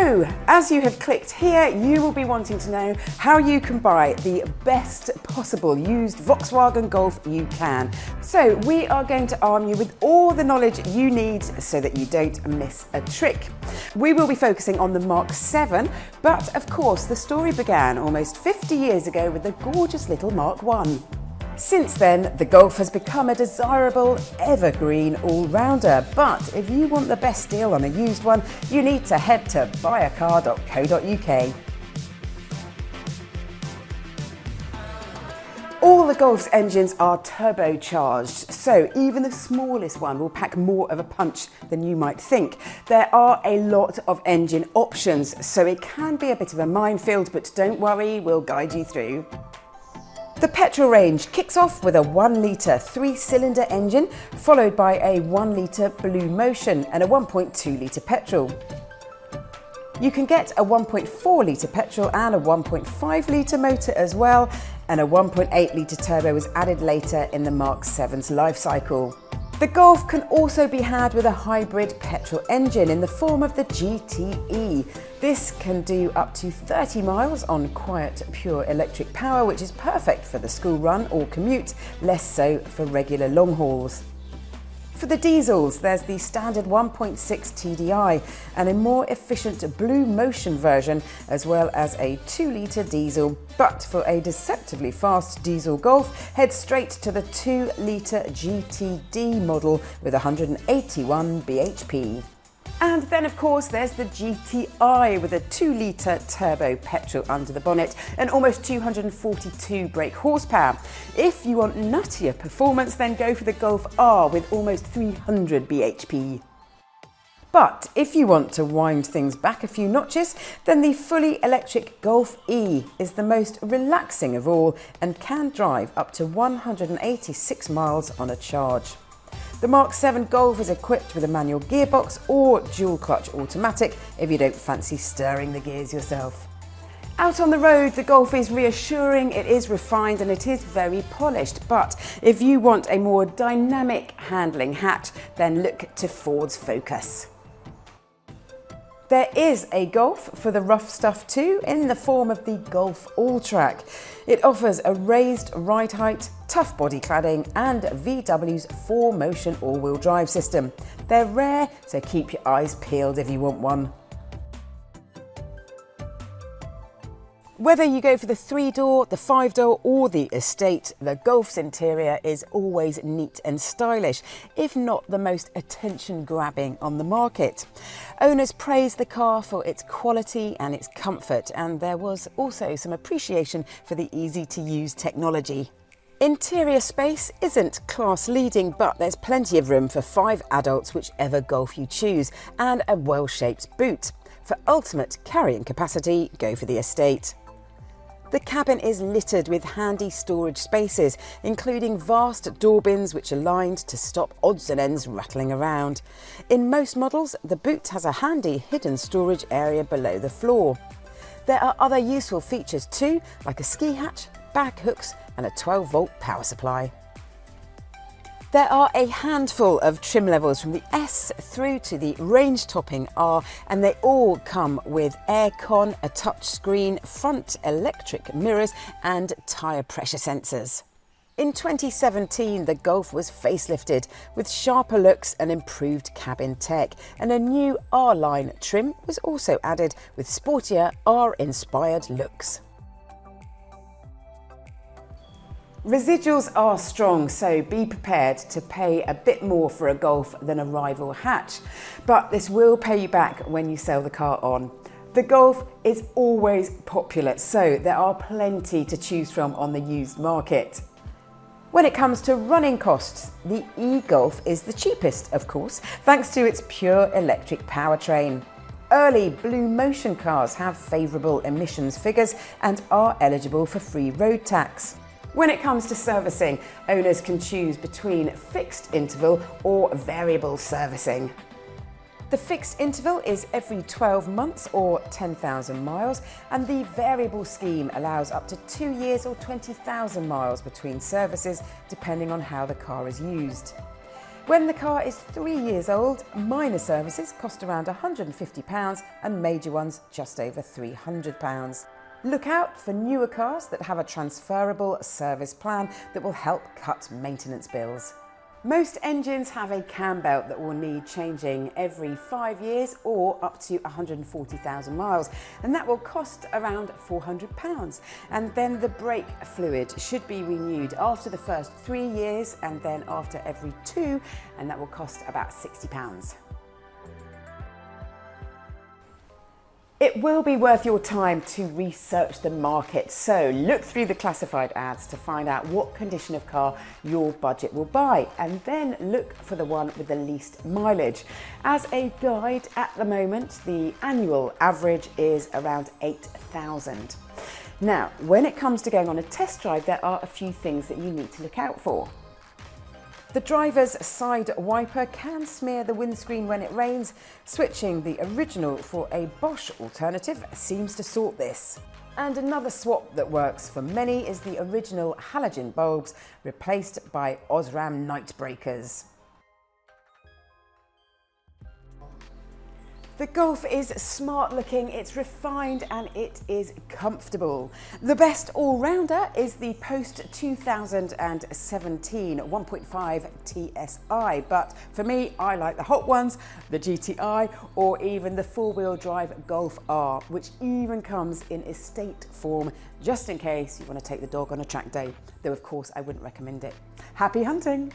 So, as you have clicked here, you will be wanting to know how you can buy the best possible used Volkswagen Golf you can. So, we are going to arm you with all the knowledge you need so that you don't miss a trick. We will be focusing on the Mk7, but of course the story began almost 50 years ago with the gorgeous little Mk1. Since then, the Golf has become a desirable, evergreen all-rounder, but if you want the best deal on a used one, you need to head to buyacar.co.uk. All the Golf's engines are turbocharged, so even the smallest one will pack more of a punch than you might think. There are a lot of engine options, so it can be a bit of a minefield, but don't worry, we'll guide you through. The petrol range kicks off with a 1 litre 3-cylinder engine, followed by a 1 litre Blue Motion and a 1.2 litre petrol. You can get a 1.4 litre petrol and a 1.5 litre motor as well, and a 1.8 litre turbo was added later in the Mk7's life cycle. The Golf can also be had with a hybrid petrol engine in the form of the GTE. This can do up to 30 miles on quiet, pure electric power, which is perfect for the school run or commute, less so for regular long hauls. For the diesels, there's the standard 1.6 TDI and a more efficient Blue Motion version, as well as a 2 litre diesel. But for a deceptively fast diesel Golf, head straight to the 2 litre GTD model with 181 bhp. And then of course there's the GTI with a 2 litre turbo petrol under the bonnet and almost 242 brake horsepower. If you want nuttier performance, then go for the Golf R with almost 300 bhp. But if you want to wind things back a few notches, then the fully electric Golf E is the most relaxing of all and can drive up to 186 miles on a charge. The Mk7 Golf is equipped with a manual gearbox or dual clutch automatic if you don't fancy stirring the gears yourself. Out on the road, the Golf is reassuring, it is refined and it is very polished, but if you want a more dynamic handling hatch, then look to Ford's Focus. There is a Golf for the rough stuff too, in the form of the Golf All-Track. It offers a raised ride height, tough body cladding and VW's 4-motion all-wheel drive system. They're rare, so keep your eyes peeled if you want one. Whether you go for the 3-door, the 5-door or the Estate, the Golf's interior is always neat and stylish, if not the most attention-grabbing on the market. Owners praise the car for its quality and its comfort, and there was also some appreciation for the easy-to-use technology. Interior space isn't class-leading, but there's plenty of room for 5 adults, whichever Golf you choose, and a well-shaped boot. For ultimate carrying capacity, go for the Estate. The cabin is littered with handy storage spaces, including vast door bins which are lined to stop odds and ends rattling around. In most models, the boot has a handy hidden storage area below the floor. There are other useful features too, like a ski hatch, bag hooks and a 12-volt power supply. There are a handful of trim levels from the S through to the range-topping R, and they all come with aircon, a touchscreen, front electric mirrors and tyre pressure sensors. In 2017, the Golf was facelifted with sharper looks and improved cabin tech, and a new R-line trim was also added with sportier R-inspired looks. Residuals are strong, so be prepared to pay a bit more for a Golf than a rival hatch, but this will pay you back when you sell the car on. The Golf is always popular, so there are plenty to choose from on the used market. When it comes to running costs, the e-Golf is the cheapest, of course, thanks to its pure electric powertrain. Early Blue Motion cars have favourable emissions figures and are eligible for free road tax. When it comes to servicing, owners can choose between fixed interval or variable servicing. The fixed interval is every 12 months or 10,000 miles, and the variable scheme allows up to 2 years or 20,000 miles between services, depending on how the car is used. When the car is 3 years old, minor services cost around £150 and major ones just over £300. Look out for newer cars that have a transferable service plan that will help cut maintenance bills. Most engines have a cam belt that will need changing every 5 years or up to 140,000 miles, and that will cost around £400. And then the brake fluid should be renewed after the first 3 years and then after every 2, and that will cost about £60. It will be worth your time to research the market, so look through the classified ads to find out what condition of car your budget will buy, and then look for the one with the least mileage. As a guide, at the moment the annual average is around 8,000. Now, when it comes to going on a test drive, there are a few things that you need to look out for. The driver's side wiper can smear the windscreen when it rains. Switching the original for a Bosch alternative seems to sort this. And another swap that works for many is the original halogen bulbs replaced by Osram night breakers. The Golf is smart looking, it's refined and it is comfortable. The best all-rounder is the post-2017 1.5 TSI, but for me, I like the hot ones, the GTI, or even the four-wheel drive Golf R, which even comes in estate form, just in case you want to take the dog on a track day, though of course I wouldn't recommend it. Happy hunting!